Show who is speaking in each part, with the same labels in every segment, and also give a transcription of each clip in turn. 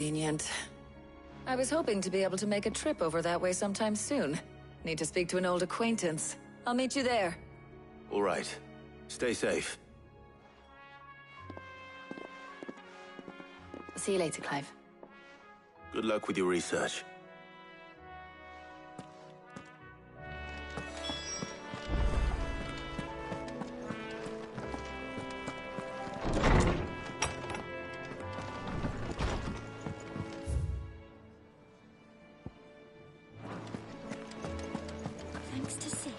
Speaker 1: Convenient. I was hoping to be able to make a trip over that way sometime soon. Need to speak to an old acquaintance. I'll meet you there.
Speaker 2: All right. Stay safe.
Speaker 3: See you later, Clive.
Speaker 2: Good luck with your research.
Speaker 4: Thanks to Sid.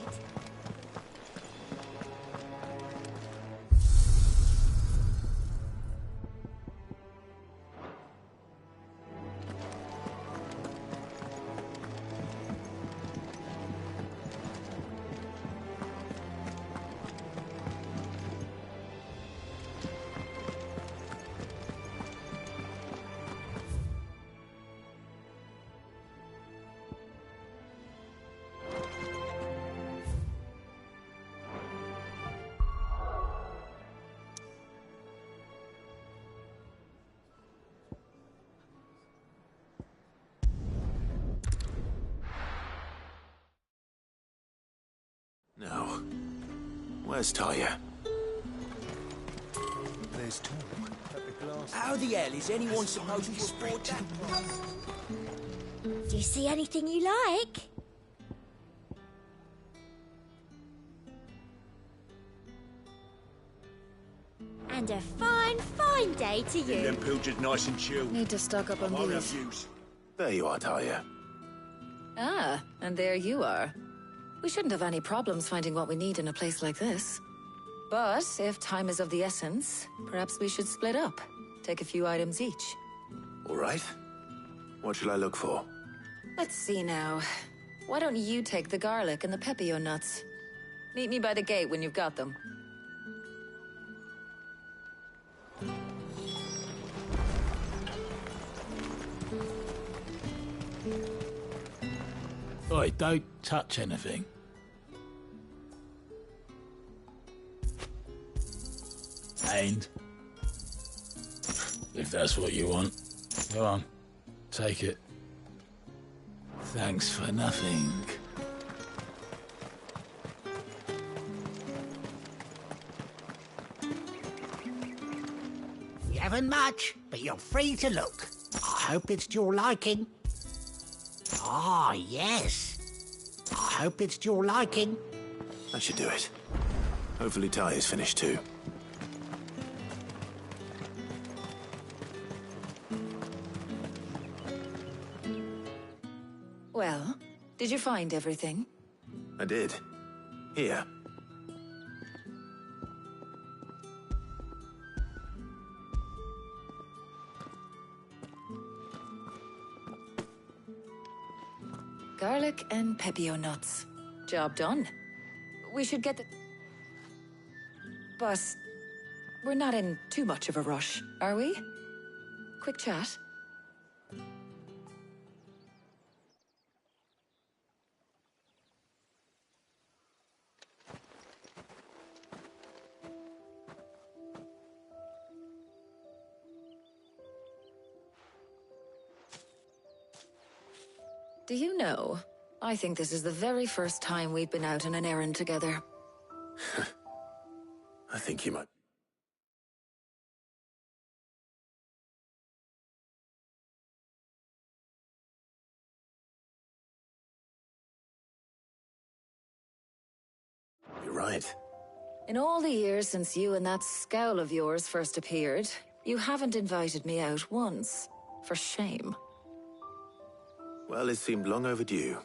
Speaker 2: Now, where's Talia?
Speaker 5: There's talk that the glass...
Speaker 6: How the hell is anyone supposed to afford that?
Speaker 4: Do you see anything you like? And a fine, fine day to you.
Speaker 5: Them pilchards nice and chilled.
Speaker 1: Need to stock up on
Speaker 5: Won't have
Speaker 1: these.
Speaker 5: use.
Speaker 2: There you are, Talia.
Speaker 1: Ah, and there you are. We shouldn't have any problems finding what we need in a place like this. But if time is of the essence, perhaps we should split up. Take a few items each.
Speaker 2: All right. What shall I look for?
Speaker 1: Let's see now. Why don't you take the garlic and the pepio nuts? Meet me by the gate when you've got them.
Speaker 7: Oi, don't touch anything. And if that's what you want, go on, take it. Thanks for nothing.
Speaker 8: You haven't much, but you're free to look. I hope it's to your liking. Ah, yes. I hope it's to your liking.
Speaker 2: That should do it. Hopefully Talia's finished too.
Speaker 1: Well, did you find everything?
Speaker 2: I did. Here.
Speaker 1: Garlic and pepio nuts. Job done. We should get the... But we're not in too much of a rush, are we? Quick chat. Do you know, I think this is the very first time we've been out on an errand together.
Speaker 2: I think you might... You're right.
Speaker 1: In all the years since you and that scowl of yours first appeared, you haven't invited me out once. For shame.
Speaker 2: Well, it seemed long overdue.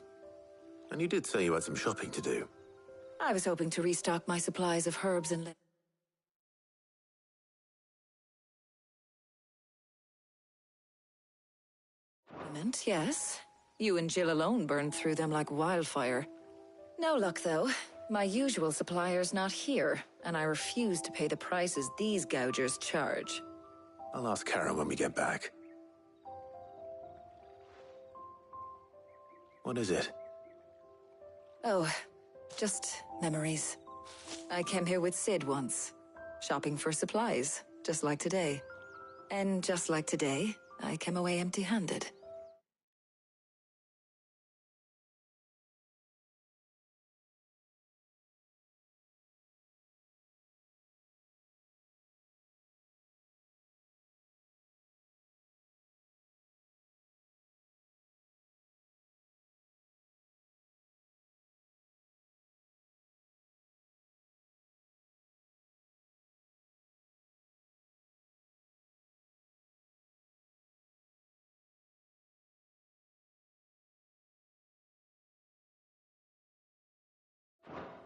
Speaker 2: And you did say you had some shopping to do.
Speaker 1: I was hoping to restock my supplies of herbs and... Yes. You and Jill alone burned through them like wildfire. No luck, though. My usual supplier's not here, and I refuse to pay the prices these gougers charge.
Speaker 2: I'll ask Karen when we get back. What is it?
Speaker 1: Oh, just memories. I came here with Sid once, shopping for supplies, just like today. And just like today, I came away empty-handed.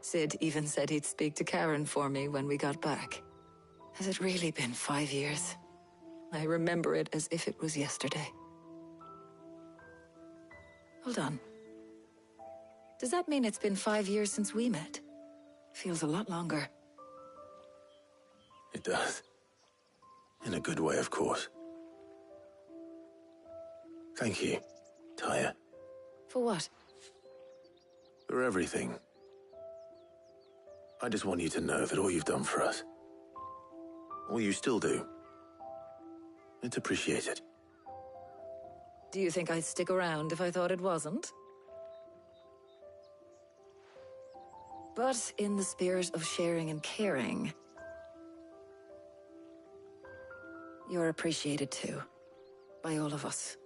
Speaker 1: Sid even said he'd speak to Karen for me when we got back. Has it really been 5 years? I remember it as if it was yesterday. Hold on. Does that mean it's been 5 years since we met? Feels a lot longer.
Speaker 2: It does. In a good way, of course. Thank you, Tyre.
Speaker 1: For what?
Speaker 2: For everything. I just want you to know that all you've done for us, all you still do, it's appreciated.
Speaker 1: Do you think I'd stick around if I thought it wasn't? But in the spirit of sharing and caring, you're appreciated too, by all of us.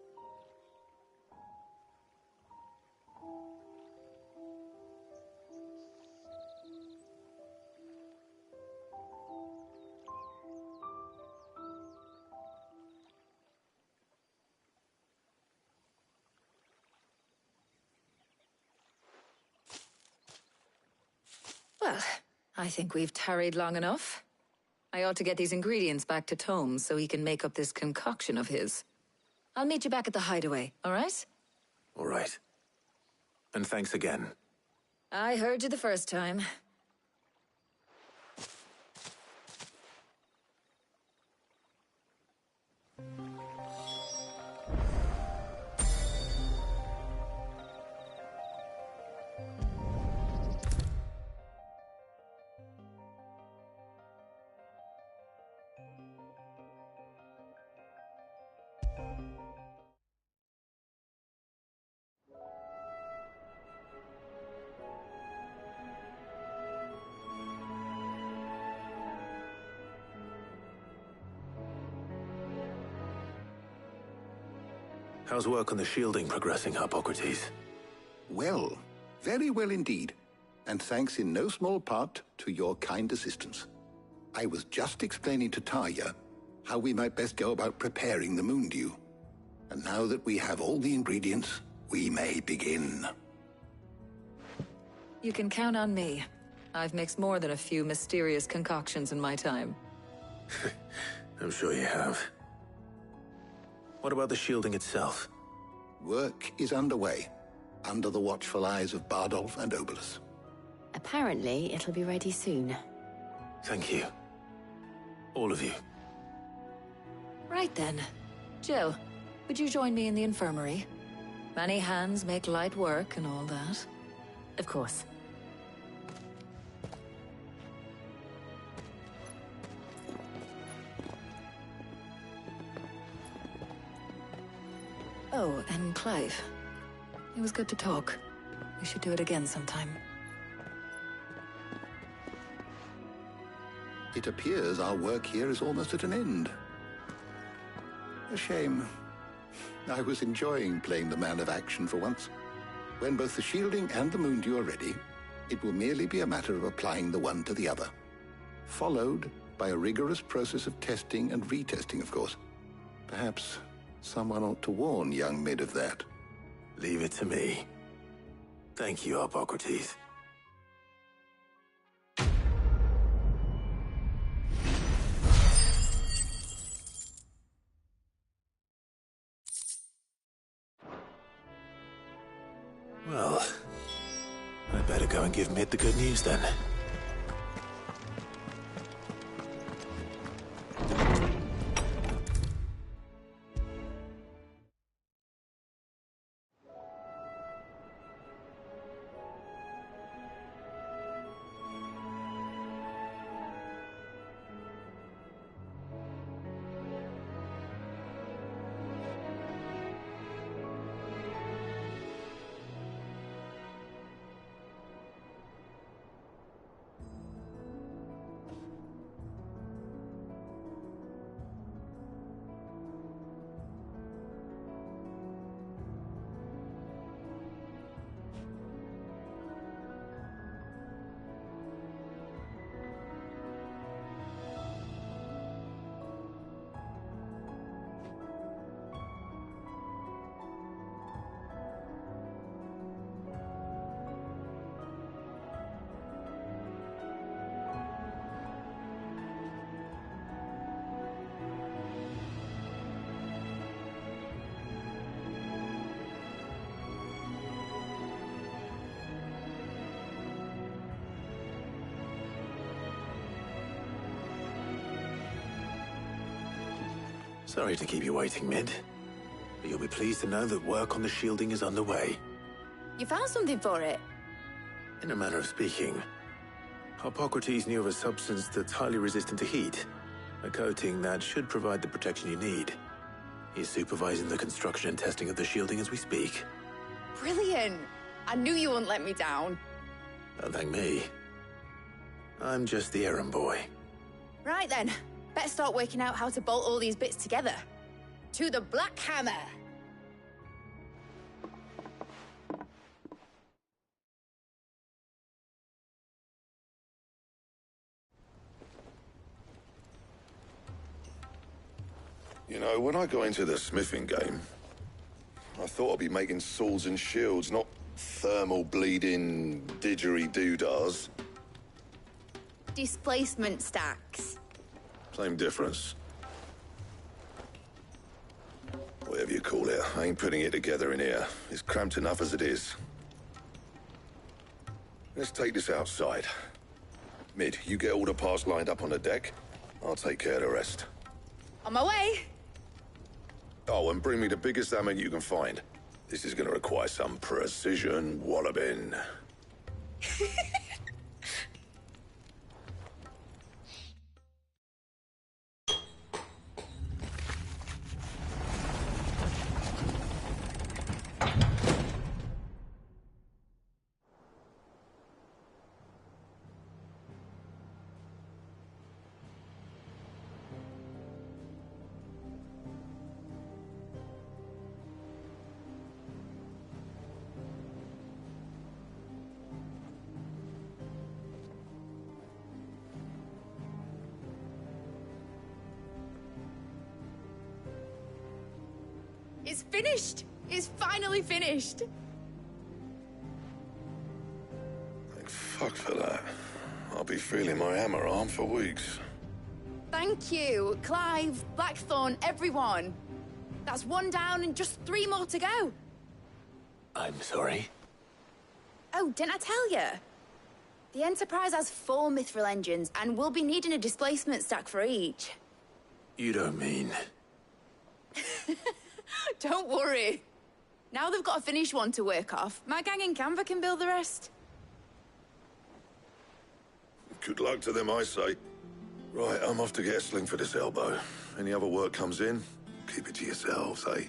Speaker 1: Well, I think we've tarried long enough. I ought to get these ingredients back to Tome so he can make up this concoction of his. I'll meet you back at the hideaway, all right?
Speaker 2: All right. And thanks again.
Speaker 1: I heard you the first time.
Speaker 2: How's work on the shielding progressing, Hippocrates?
Speaker 3: Well, very well indeed. And thanks in no small part to your kind assistance. I was just explaining to Tarja how we might best go about preparing the Moondew. And now that we have all the ingredients, we may begin.
Speaker 1: You can count on me. I've mixed more than a few mysterious concoctions in my time.
Speaker 2: I'm sure you have. What about the shielding itself?
Speaker 3: Work is underway, under the watchful eyes of Bardolph and Obolus.
Speaker 9: Apparently, it'll be ready soon.
Speaker 2: Thank you. All of you.
Speaker 1: Right then. Jill, would you join me in the infirmary? Many hands make light work and all that.
Speaker 9: Of course.
Speaker 1: Oh, and Clive. It was good to talk. We should do it again sometime.
Speaker 3: It appears our work here is almost at an end. A shame. I was enjoying playing the man of action for once. When both the shielding and the Moondew are ready, it will merely be a matter of applying the one to the other. Followed by a rigorous process of testing and retesting, of course. Perhaps someone ought to warn young Mid of that.
Speaker 2: Leave it to me. Thank you, Hippocrates. Well, I better go and give Mid the good news then. Sorry to keep you waiting, Mid. But you'll be pleased to know that work on the shielding is underway.
Speaker 10: You found something for it?
Speaker 2: In a manner of speaking, Harpocrates knew of a substance that's highly resistant to heat. A coating that should provide the protection you need. He's supervising the construction and testing of the shielding as we speak.
Speaker 10: Brilliant! I knew you wouldn't let me down.
Speaker 2: Don't thank me. I'm just the errand boy.
Speaker 10: Right then, better start working out how to bolt all these bits together. To the Black Hammer!
Speaker 11: You know, when I got into the smithing game, I thought I'd be making swords and shields, not thermal bleeding didgeridoo-dahs.
Speaker 10: Displacement stacks.
Speaker 11: Same difference. Whatever you call it, I ain't putting it together in here. It's cramped enough as it is. Let's take this outside. Mid, you get all the parts lined up on the deck. I'll take care of the rest.
Speaker 10: On my way!
Speaker 11: Oh, and bring me the biggest hammer you can find. This is gonna require some precision walloping.
Speaker 10: It's finished! It's finally finished!
Speaker 11: Thank fuck for that. I'll be feeling my hammer arm for weeks.
Speaker 10: Thank you, Clive, Blackthorn, everyone. That's one down and just 3 more to go.
Speaker 2: I'm sorry.
Speaker 10: Oh, didn't I tell you? The Enterprise has 4 mithril engines, and we'll be needing a displacement stack for each.
Speaker 2: You don't mean...
Speaker 10: Don't worry. Now they've got a finished one to work off, my gang in Canva can build the rest.
Speaker 11: Good luck to them, I say. Right, I'm off to get a sling for this elbow. Any other work comes in, keep it to yourselves, eh?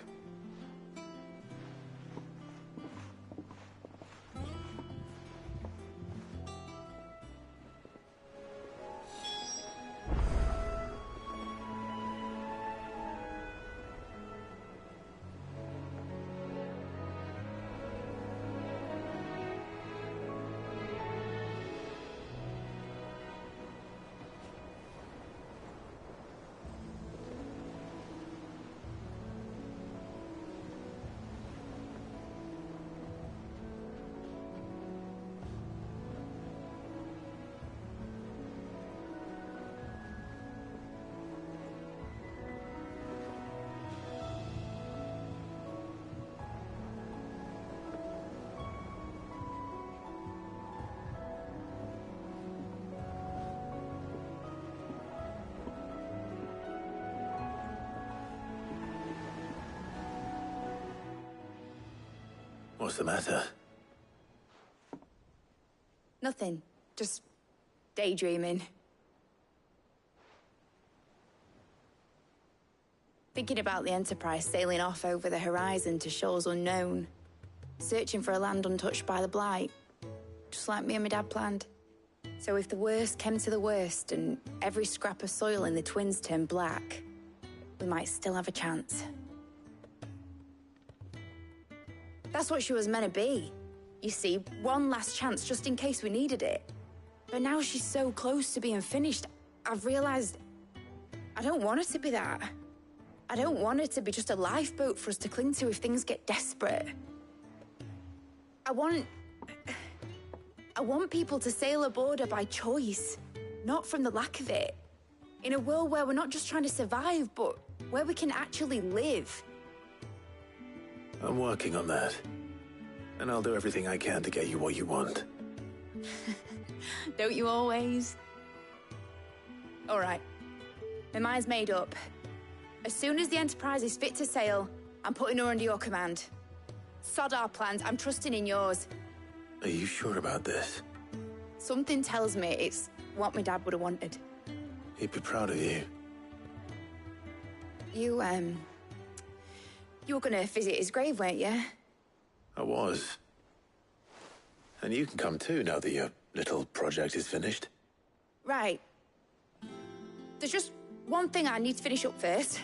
Speaker 2: What's the matter?
Speaker 10: Nothing. Just daydreaming. Thinking about the Enterprise sailing off over the horizon to shores unknown. Searching for a land untouched by the Blight. Just like me and my dad planned. So if the worst came to the worst and every scrap of soil in the Twins turned black, we might still have a chance. That's what she was meant to be. You see, one last chance just in case we needed it. But now she's so close to being finished, I've realized I don't want her to be that. I don't want her to be just a lifeboat for us to cling to if things get desperate. I want people to sail aboard her by choice, not from the lack of it. In a world where we're not just trying to survive, but where we can actually live.
Speaker 2: I'm working on that. And I'll do everything I can to get you what you want.
Speaker 10: Don't you always? All right. My mind's made up. As soon as the Enterprise is fit to sail, I'm putting her under your command. Sod our plans, I'm trusting in yours.
Speaker 2: Are you sure about this?
Speaker 10: Something tells me it's what my dad would have wanted.
Speaker 2: He'd be proud of you.
Speaker 10: You were gonna visit his grave, weren't you?
Speaker 2: I was. And you can come too, now that your little project is finished.
Speaker 10: Right. There's just one thing I need to finish up first.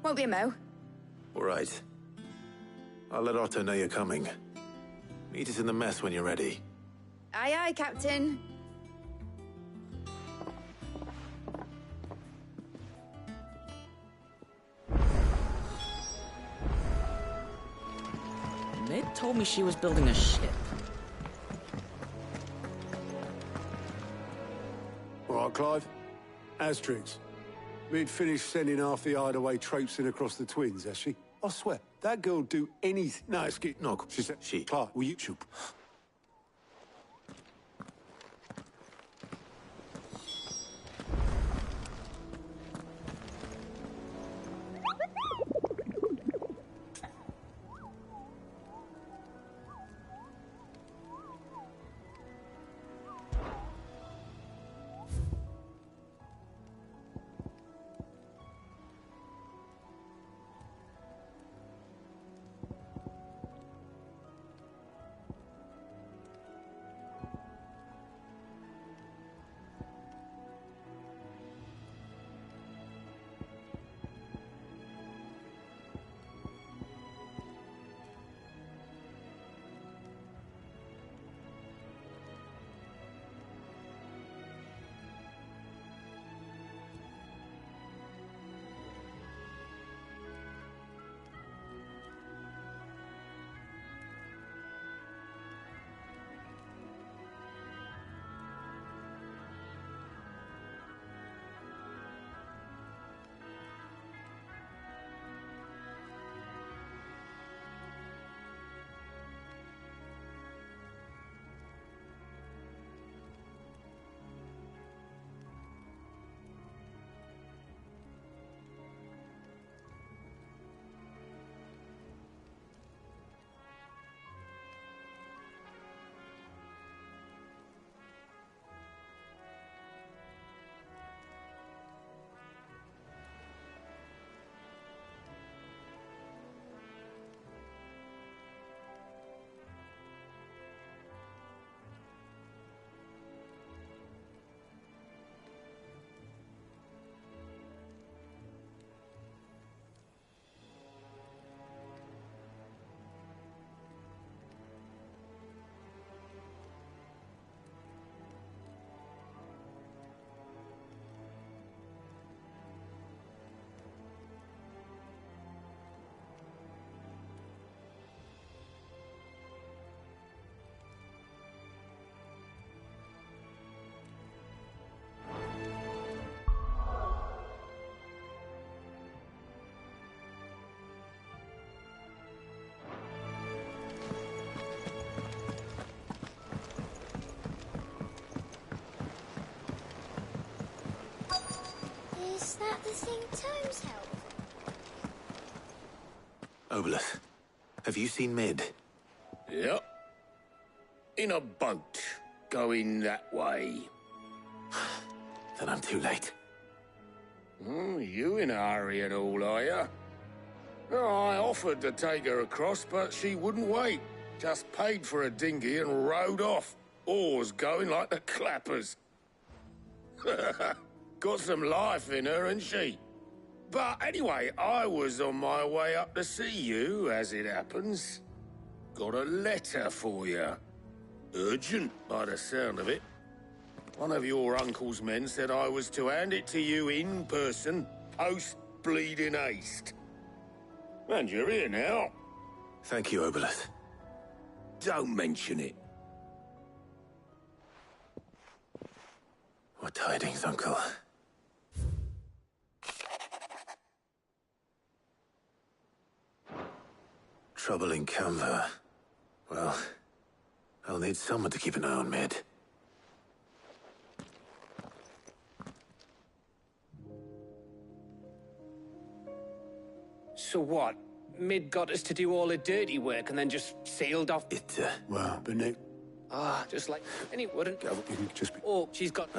Speaker 10: Won't be a mo.
Speaker 2: All right. I'll let Otto know you're coming. Meet us in the mess when you're ready.
Speaker 10: Aye, aye, Captain.
Speaker 6: Ned told me she was building a ship.
Speaker 12: All right, Clive. Asterix. We'd finished sending half the hideaway traipsing across the twins, has she? I swear, that girl'd do anything. No, excuse... No, she said... Clive, will you...
Speaker 4: Is that the thing Tomes helped?
Speaker 2: Obolus, have you seen Mid?
Speaker 5: Yep. In a boat, going that way.
Speaker 2: Then I'm too late.
Speaker 5: You in a hurry and all, are you? Oh, I offered to take her across, but she wouldn't wait. Just paid for a dinghy and rowed off. Oars going like the clappers. Got some life in her, ain't she? But anyway, I was on my way up to see you, as it happens. Got a letter for you. Urgent, by the sound of it. One of your uncle's men said I was to hand it to you in person, post-bleeding haste. And you're here now.
Speaker 2: Thank you, Obolus.
Speaker 5: Don't mention it.
Speaker 2: What tidings, Uncle? Trouble in Canva. Well, I'll need someone to keep an eye on Mid.
Speaker 13: So what? Mid got us to do all the dirty work and then just sailed off.
Speaker 12: Well, but Nick...
Speaker 13: Just like any wouldn't.
Speaker 12: You can just be...
Speaker 13: Oh, she's got...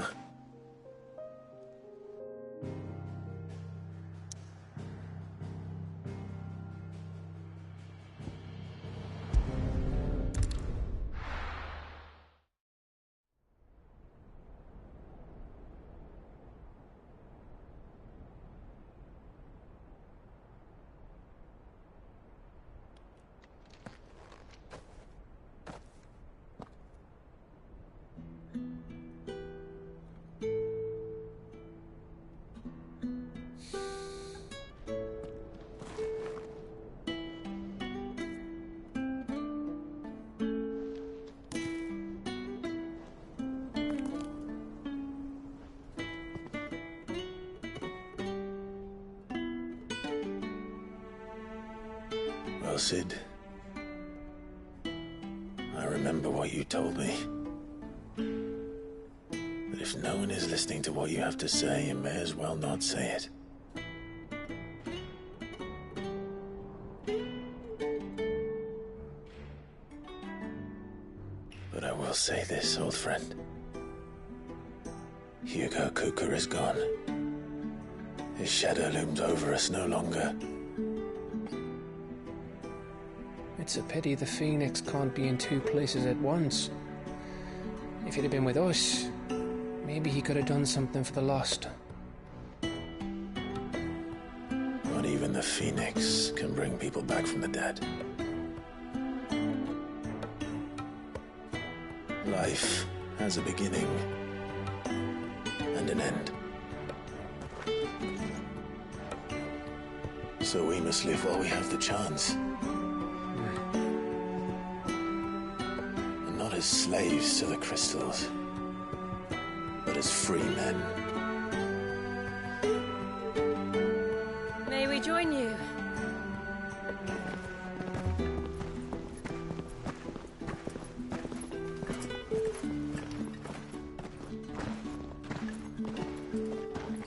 Speaker 2: Well, Sid, I remember what you told me. That if no one is listening to what you have to say, you may as well not say it. But I will say this, old friend. Hugo Cooker is gone. His shadow looms over us no longer.
Speaker 13: It's a pity the Phoenix can't be in two places at once. If he'd have been with us, maybe he could have done something for the Lost.
Speaker 2: Not even the Phoenix can bring people back from the dead. Life has a beginning and an end. So we must live while we have the chance. Not as slaves to the crystals, but as free men.
Speaker 14: May we join you?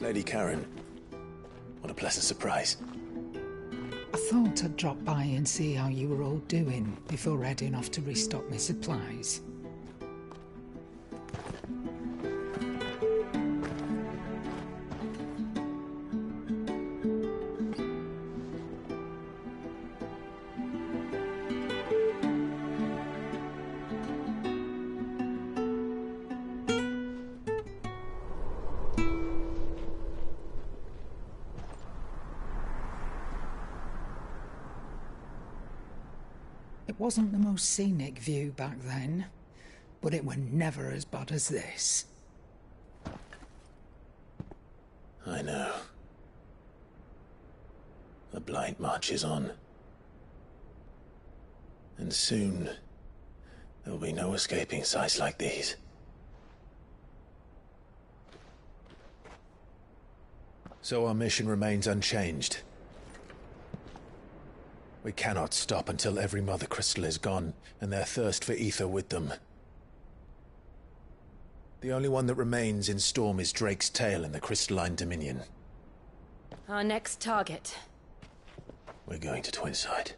Speaker 2: Lady Karen, what a pleasant surprise.
Speaker 15: I thought I'd drop by and see how you were all doing before heading off to restock my supplies. It wasn't the most scenic view back then, but it were never as bad as this.
Speaker 2: I know. The Blight marches on. And soon, there'll be no escaping sights like these. So our mission remains unchanged. We cannot stop until every Mother Crystal is gone, and their thirst for ether with them. The only one that remains in Storm is Drake's Tail in the Crystalline Dominion.
Speaker 14: Our next target.
Speaker 2: We're going to Twinside.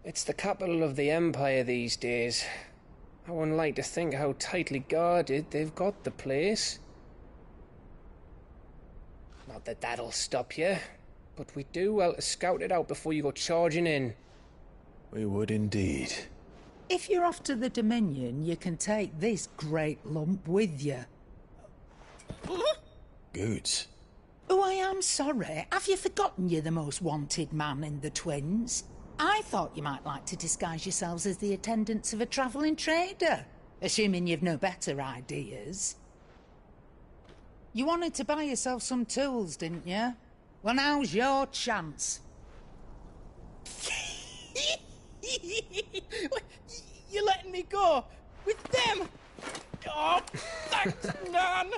Speaker 13: It's the capital of the Empire these days. I wouldn't like to think how tightly guarded they've got the place. Not that that'll stop you. But we do well to scout it out before you go charging in.
Speaker 2: We would indeed.
Speaker 15: If you're off to the Dominion, you can take this great lump with you.
Speaker 2: Goods.
Speaker 15: Oh, I am sorry. Have you forgotten you're the most wanted man in the Twins? I thought you might like to disguise yourselves as the attendants of a travelling trader, assuming you've no better ideas. You wanted to buy yourself some tools, didn't you? Well, now's your chance.
Speaker 6: You're letting me go with them? Oh, thanks, Nan.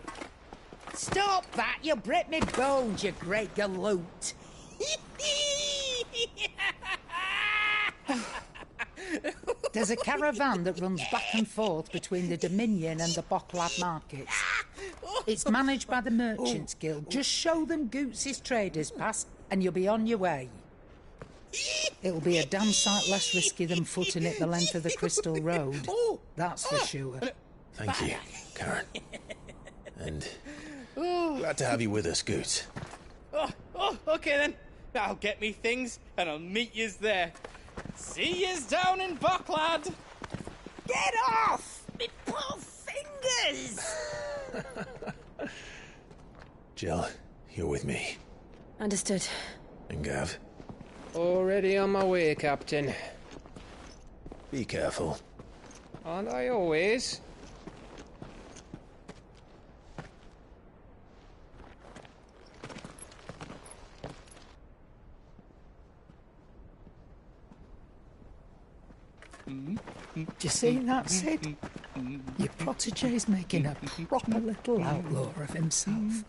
Speaker 15: Stop that! You'll break me bones, you great galoot. There's a caravan that runs back and forth between the Dominion and the Bocklab markets. It's managed by the Merchants Guild. Just show them Goots' Traders Pass and you'll be on your way. It'll be a damn sight less risky than footing it the length of the Crystal Road. That's for sure.
Speaker 2: Thank you, Karen. And glad to have you with us, Goots.
Speaker 6: Okay then. I'll get me things and I'll meet yous there. See yous down in Bucklad.
Speaker 8: Get off! Me poor fingers!
Speaker 2: Jill, you're with me.
Speaker 14: Understood.
Speaker 2: And Gav,
Speaker 13: Already on my way, Captain.
Speaker 2: be careful.
Speaker 13: Aren't I always?
Speaker 15: Do you see that, Sid? Your protege's making a proper little outlaw of himself.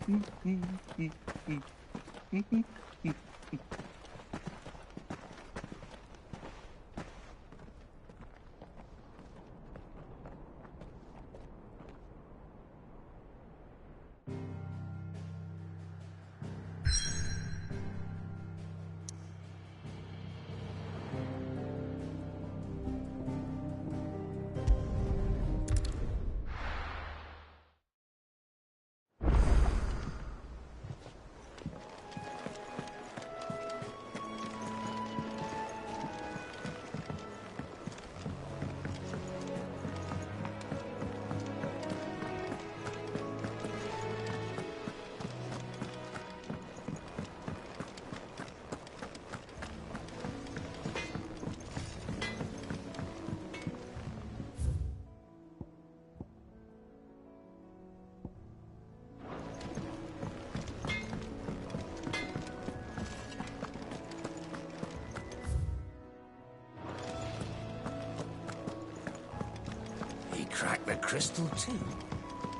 Speaker 8: He cracked the crystal too.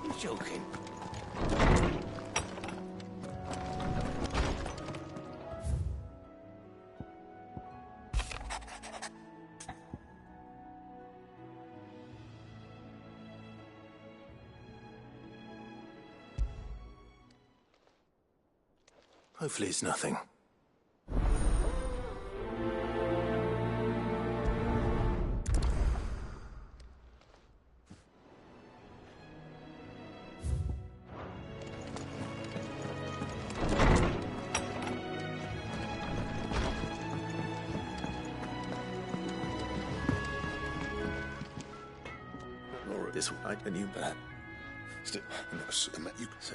Speaker 8: You're joking.
Speaker 2: Hopefully it's nothing. This I knew that.
Speaker 11: Still, you.
Speaker 2: So,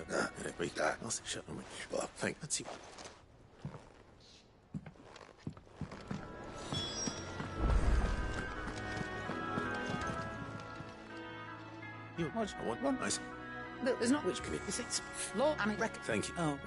Speaker 2: wait, I'll shut on me.
Speaker 11: Well,
Speaker 2: thank. Let's see. You I want one. Nice.
Speaker 15: There's not which commit. It's law and record.
Speaker 2: Thank you.
Speaker 15: Oh.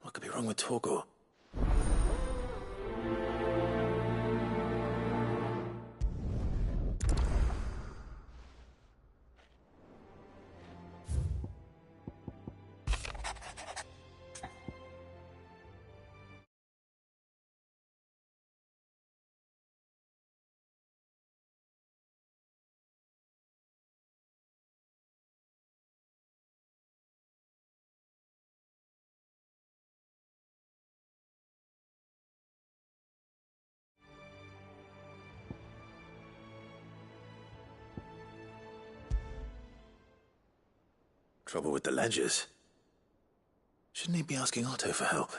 Speaker 2: What could be wrong with Torgor? Trouble with the ledgers. Shouldn't he be asking Otto for help?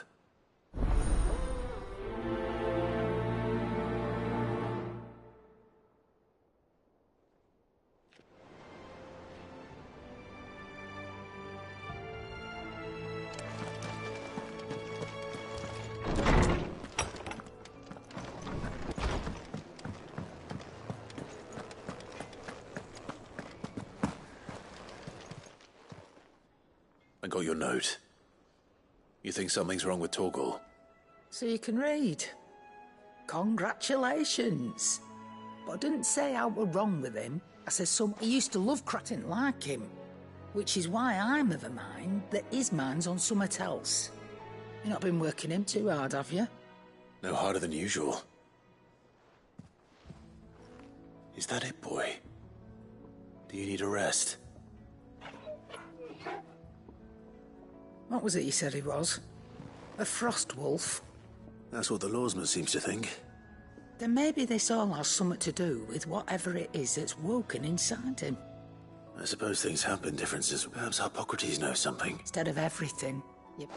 Speaker 2: got your note. You think something's wrong with Torgal?
Speaker 8: So you can read. Congratulations. But I didn't say I were wrong with him. I said he used to love Crat didn't like him. Which is why I'm of a mind that his mind's on something else. You've not been working him too hard, have you?
Speaker 2: No harder than usual. Is that it, boy? Do you need a rest?
Speaker 8: What was it you said he was? A frost wolf?
Speaker 2: That's what the lawsman seems to think.
Speaker 8: Then maybe this all has something to do with whatever it is that's woken inside him.
Speaker 2: I suppose things have been differences. Perhaps Hippocrates knows something.
Speaker 8: Instead of everything. Yep.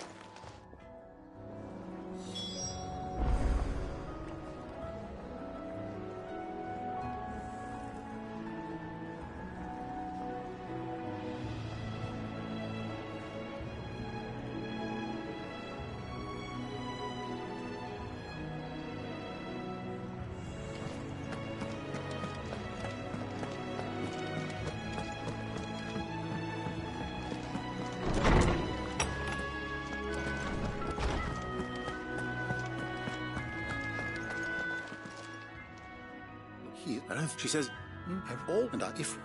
Speaker 3: Here,
Speaker 2: She says...
Speaker 3: have all, and if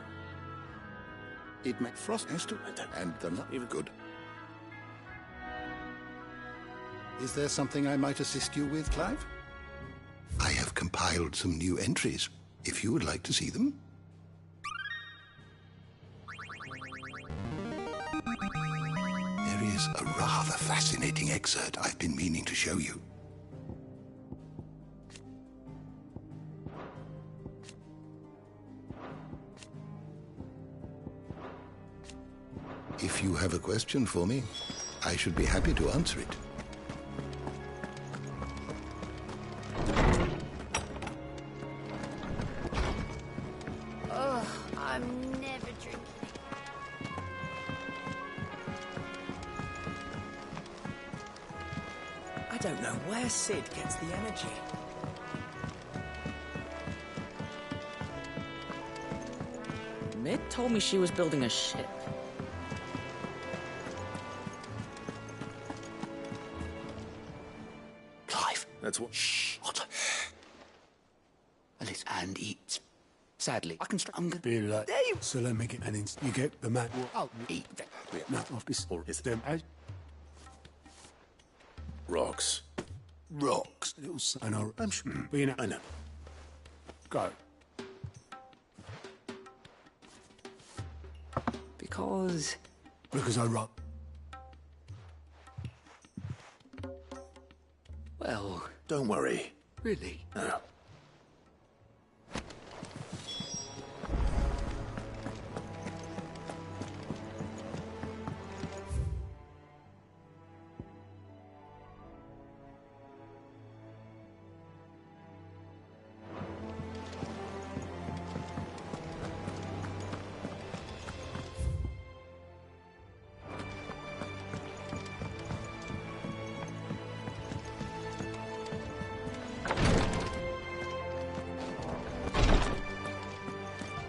Speaker 3: it may frost has to, and the not even good. Is there something I might assist you with, Clive? I have compiled some new entries, if you would like to see them. There is a rather fascinating excerpt I've been meaning to show you. If you have a question for me, I should be happy to answer it.
Speaker 4: Oh, I'm never drinking.
Speaker 16: I don't know where Sid gets the energy. Mid told me she was building a ship.
Speaker 3: Clive.
Speaker 2: That's what...
Speaker 3: Shh. What? And eat. Sadly, I can
Speaker 12: Be like, so let me get an you get the mat.
Speaker 3: I'll eat that.
Speaker 12: No, off this. Or is them
Speaker 2: Rocks.
Speaker 12: rocks? Little son. I know. I'm sure. But you know.
Speaker 2: I know.
Speaker 12: Go.
Speaker 16: Because
Speaker 12: I rock.
Speaker 16: Well...
Speaker 2: Don't worry.
Speaker 16: Really?
Speaker 2: No.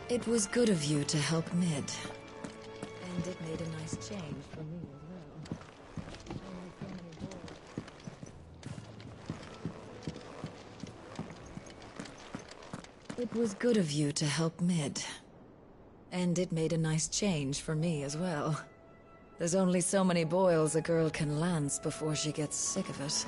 Speaker 1: It was good of you to help Mid. And it made a nice change for me as well. It was good of you to help Mid. And it made a nice change for me as well. There's only so many boils a girl can lance before she gets sick of it.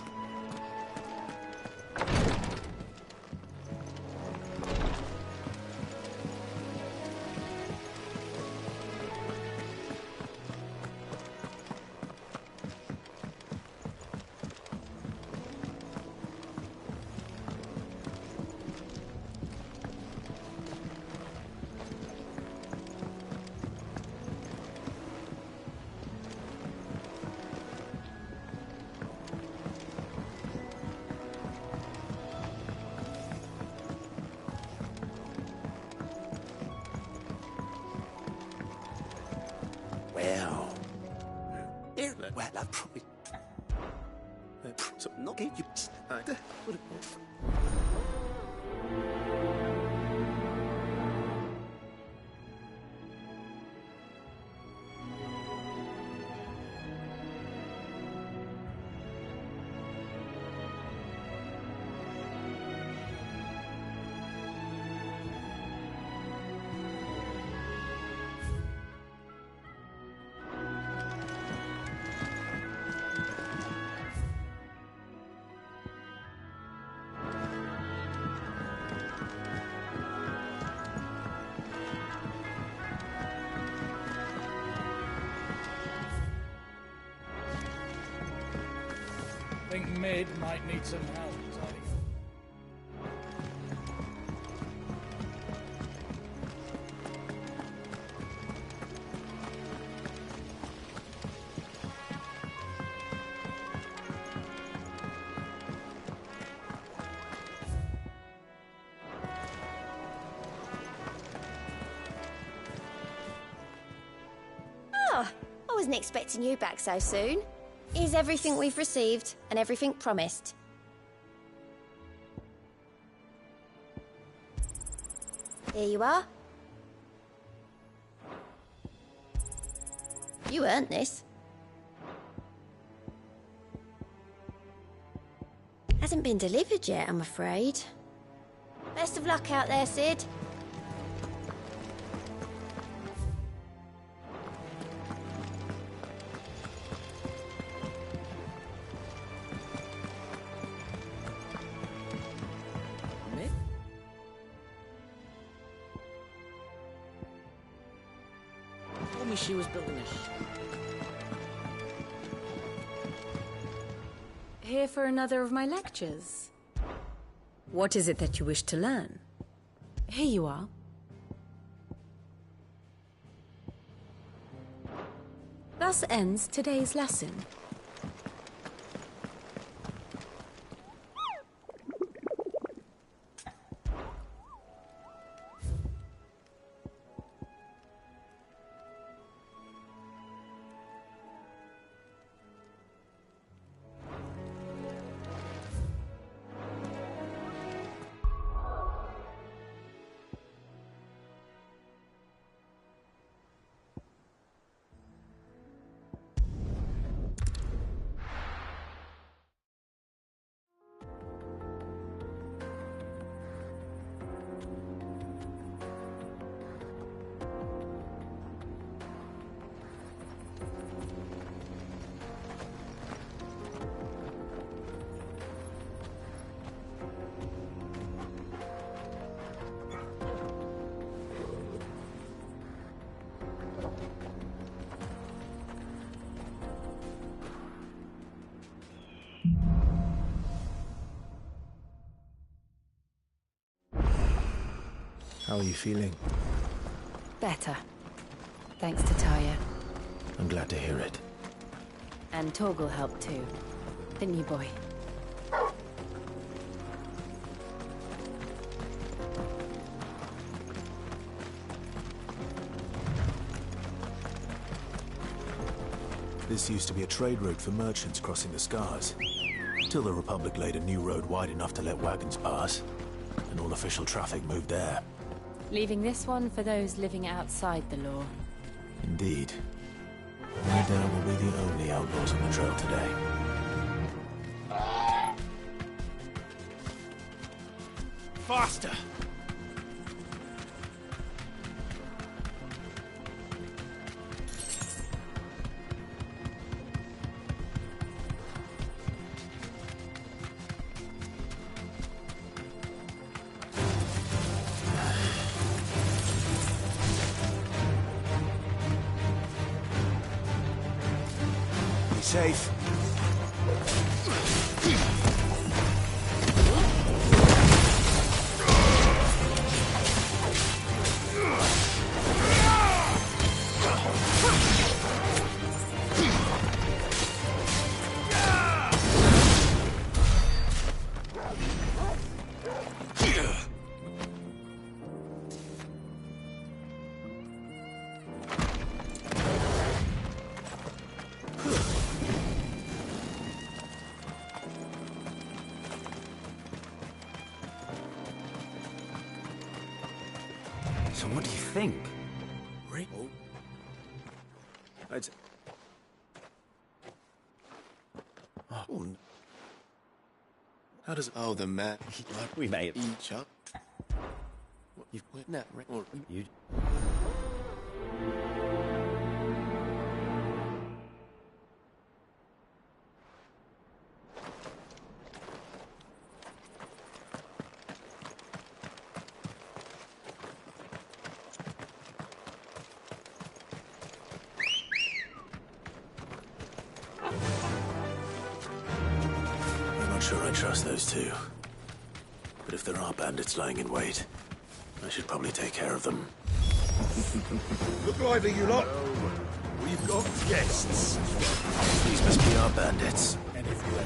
Speaker 16: Well, I probably... Not get you...
Speaker 7: Mid might need some help, Tony.
Speaker 4: Oh, I wasn't expecting you back so soon. Is everything we've received and everything promised? Here you are. You earned this. Hasn't been delivered yet, I'm afraid. Best of luck out there, Sid.
Speaker 16: Told me she was building a
Speaker 14: Here for another of my lectures. What is it that you wish to learn? Here you are. Thus ends today's lesson.
Speaker 2: How are you feeling?
Speaker 14: Better. Thanks to Taya.
Speaker 2: I'm glad to hear it.
Speaker 14: And Torgal helped too. Didn't you, boy?
Speaker 2: This used to be a trade route for merchants crossing the Scars. Till the Republic laid a new road wide enough to let wagons pass, and all official traffic moved there.
Speaker 14: Leaving this one for those living outside the law.
Speaker 2: Indeed. No doubt we'll be the only outlaws on the trail today.
Speaker 6: Faster!
Speaker 2: Be safe.
Speaker 17: So what do you think?
Speaker 2: I'd... Oh. How does...
Speaker 17: Oh, the man. We made each up. You've not or you.
Speaker 2: sure I trust those two. But if there are bandits lying in wait, I should probably take care of them.
Speaker 5: Look lively, you lot. We've got guests.
Speaker 2: These must be our bandits.
Speaker 7: And if you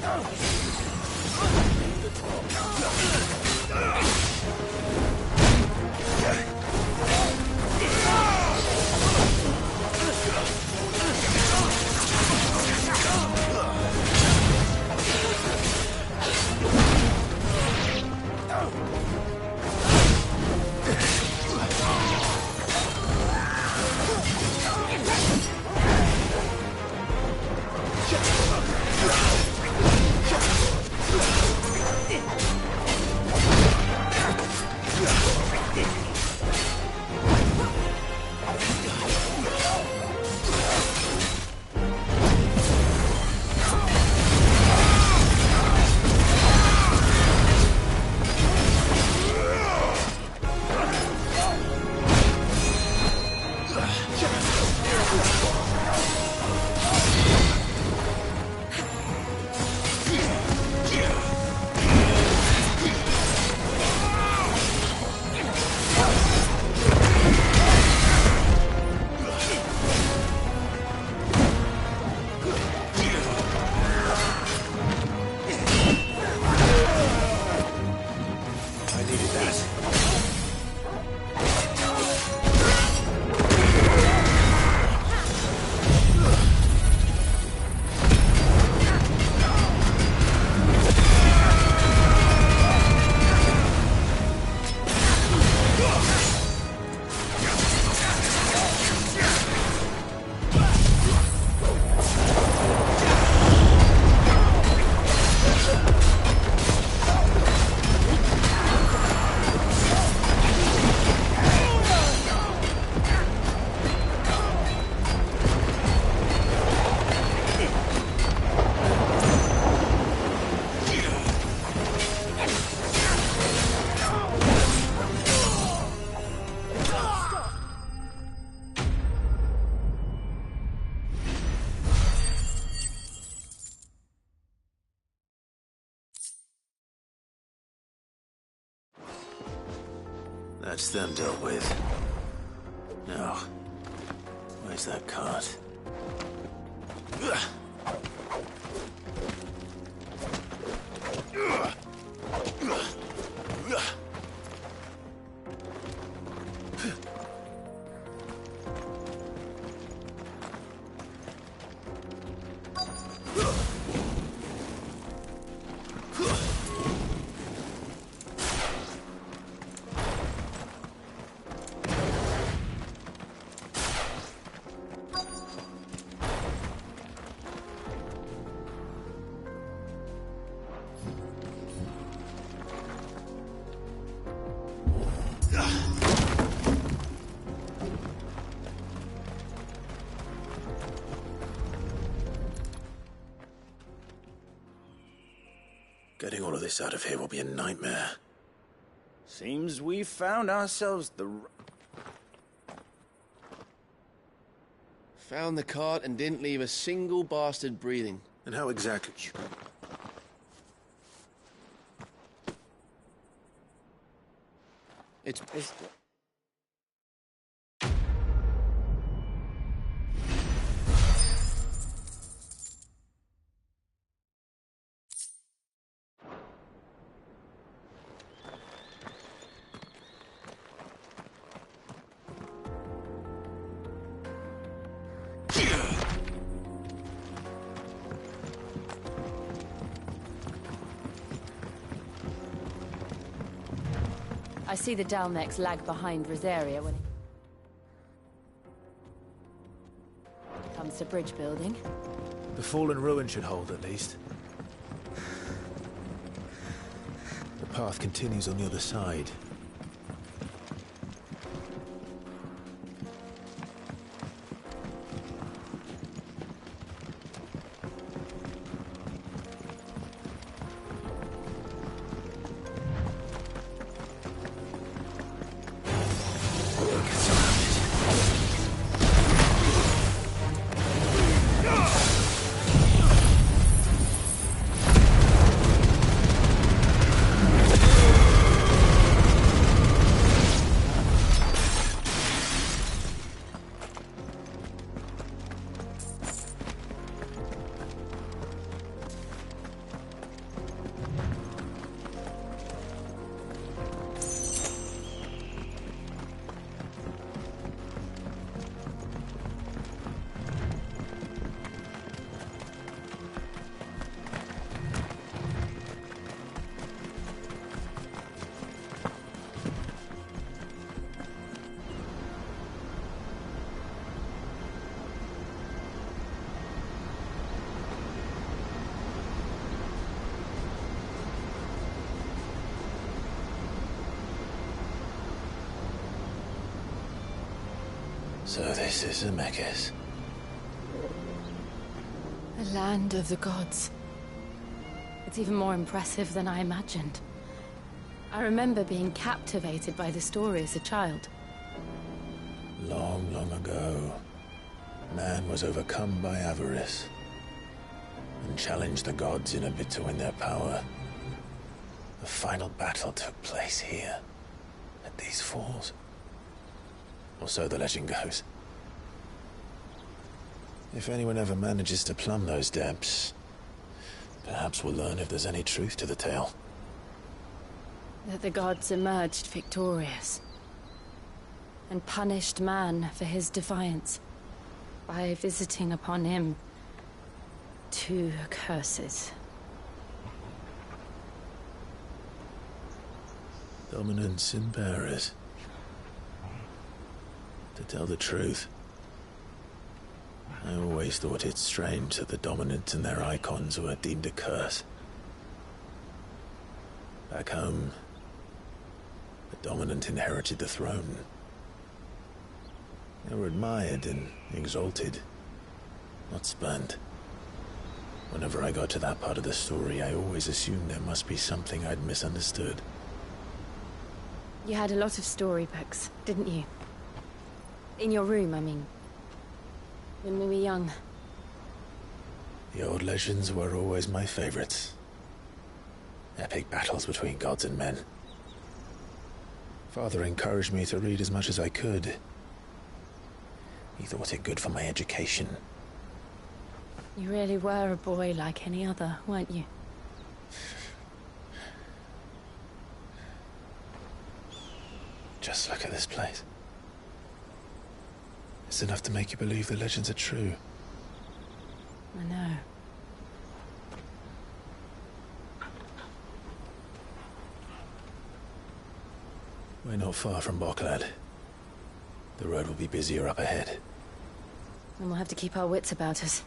Speaker 2: That's them dealt with. Now, where's that cart? Getting all of this out of here will be a nightmare.
Speaker 17: Seems we found ourselves the...
Speaker 18: Found the cart and didn't leave a single bastard breathing.
Speaker 2: And how exactly?
Speaker 18: It's...
Speaker 9: I see the Dalmex lag behind Rosaria when it comes to bridge building.
Speaker 7: The fallen ruin should hold, at least. The path continues on the other side. So this is Zemeckis.
Speaker 9: The land of the gods. It's even more impressive than I imagined. I remember being captivated by the story as a child.
Speaker 7: Long, long ago, man was overcome by avarice and challenged the gods in a bid to win their power. The final battle took place here, at these falls. Or so the legend goes. If anyone ever manages to plumb those depths, perhaps we'll learn if there's any truth to the tale.
Speaker 9: That the gods emerged victorious and punished man for his defiance by visiting upon him 2 curses.
Speaker 7: Dominance and bearers. To tell the truth, I always thought it strange that the dominant and their icons were deemed a curse. Back home, the dominant inherited the throne. They were admired and exalted, not spurned. Whenever I got to that part of the story, I always assumed there must be something I'd misunderstood.
Speaker 9: You had a lot of storybooks, didn't you? In your room, I mean. When we were young.
Speaker 7: The old legends were always my favorites. Epic battles between gods and men. Father encouraged me to read as much as I could. He thought it good for my education.
Speaker 9: You really were a boy like any other, weren't you?
Speaker 7: Just look at this place. It's enough to make you believe the legends are true.
Speaker 9: I know.
Speaker 7: We're not far from Boklad. The road will be busier up ahead.
Speaker 9: And we'll have to keep our wits about us.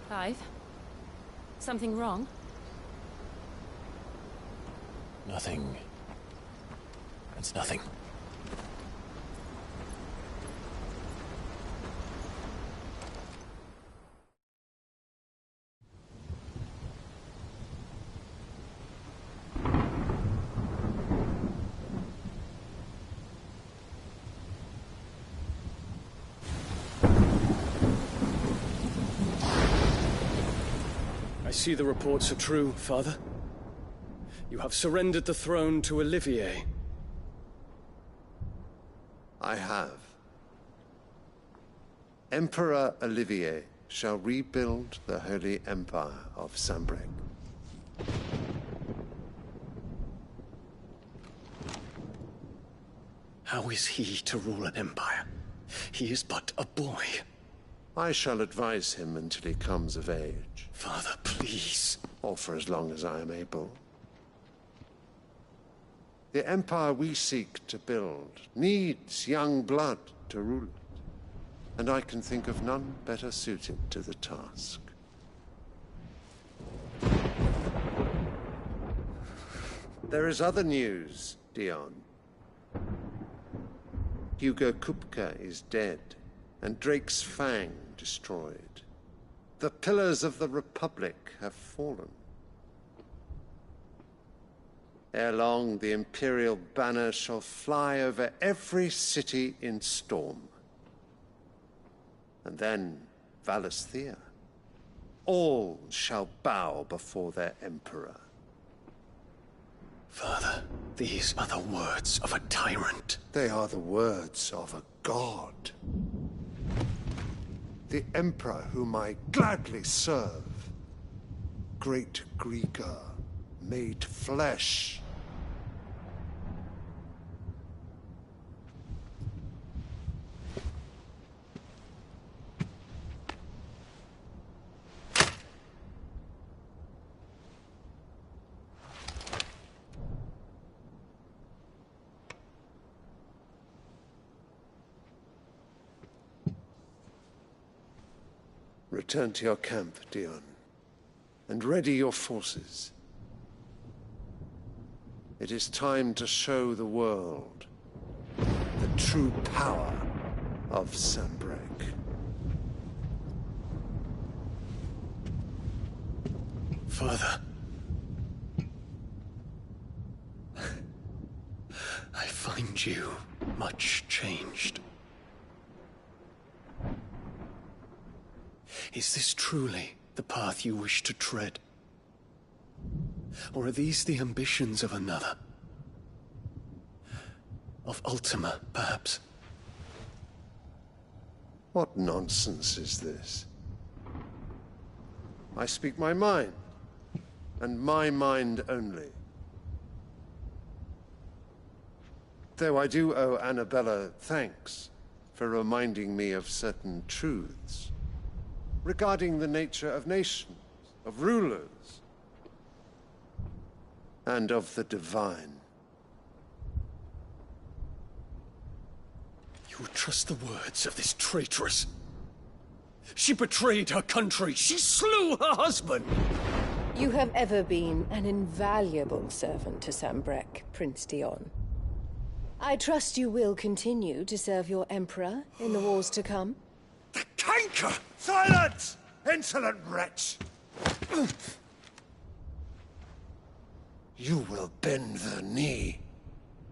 Speaker 9: Clive? Something wrong?
Speaker 7: Nothing. It's nothing.
Speaker 19: I see the reports are true, Father. You have surrendered the throne to Olivier.
Speaker 20: I have. Emperor Olivier shall rebuild the Holy Empire of Sanbreque.
Speaker 19: How is he to rule an empire? He is but a boy.
Speaker 20: I shall advise him until he comes of age.
Speaker 19: Father, please.
Speaker 20: Or for as long as I am able. The empire we seek to build needs young blood to rule it, and I can think of none better suited to the task. There is other news, Dion. Hugo Kupka is dead, and Drake's Fang destroyed. The pillars of the Republic have fallen. Ere long, the Imperial banner shall fly over every city in Storm. And then, Valisthea. All shall bow before their Emperor.
Speaker 19: Father, these are the words of a tyrant.
Speaker 20: They are the words of a god. The Emperor whom I gladly serve. Great Greagor, made flesh. Return to your camp, Dion, and ready your forces. It is time to show the world the true power of Sanbreque.
Speaker 7: Father. I find you much changed. Is this truly the path you wish to tread? Or are these the ambitions of another? Of Ultima, perhaps?
Speaker 20: What nonsense is this? I speak my mind, and my mind only. Though I do owe Annabella thanks for reminding me of certain truths regarding the nature of nations, of rulers, and of the divine.
Speaker 7: You would trust the words of this traitress? She betrayed her country. She slew her husband.
Speaker 14: You have ever been an invaluable servant to Sanbreque, Prince Dion. I trust you will continue to serve your Emperor in the wars to come.
Speaker 20: The canker! Silence! Insolent wretch! You will bend the knee.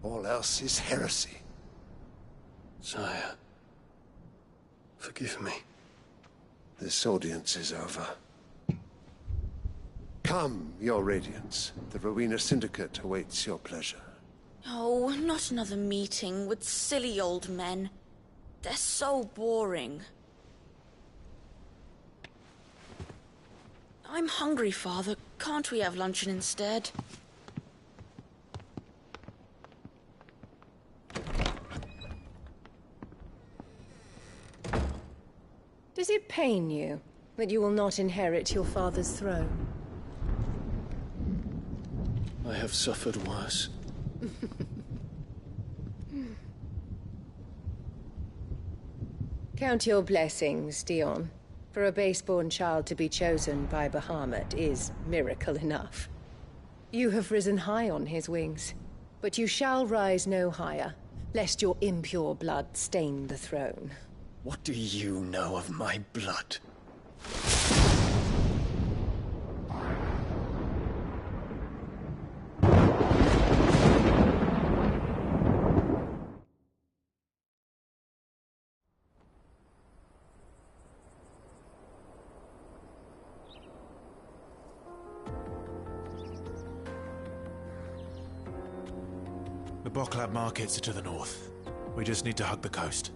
Speaker 20: All else is heresy.
Speaker 7: Sire, forgive me.
Speaker 20: This audience is over. Come, your Radiance. The Rowena Syndicate awaits your pleasure.
Speaker 21: Oh, not another meeting with silly old men. They're so boring. I'm hungry, Father. Can't we have luncheon instead?
Speaker 14: Does it pain you that you will not inherit your father's throne?
Speaker 7: I have suffered worse.
Speaker 14: Count your blessings, Dion. For a base-born child to be chosen by Bahamut is miracle enough. You have risen high on his wings, but you shall rise no higher, lest your impure blood stain the throne.
Speaker 7: What do you know of my blood?
Speaker 2: The Boklab markets are to the north. We just need to hug the coast.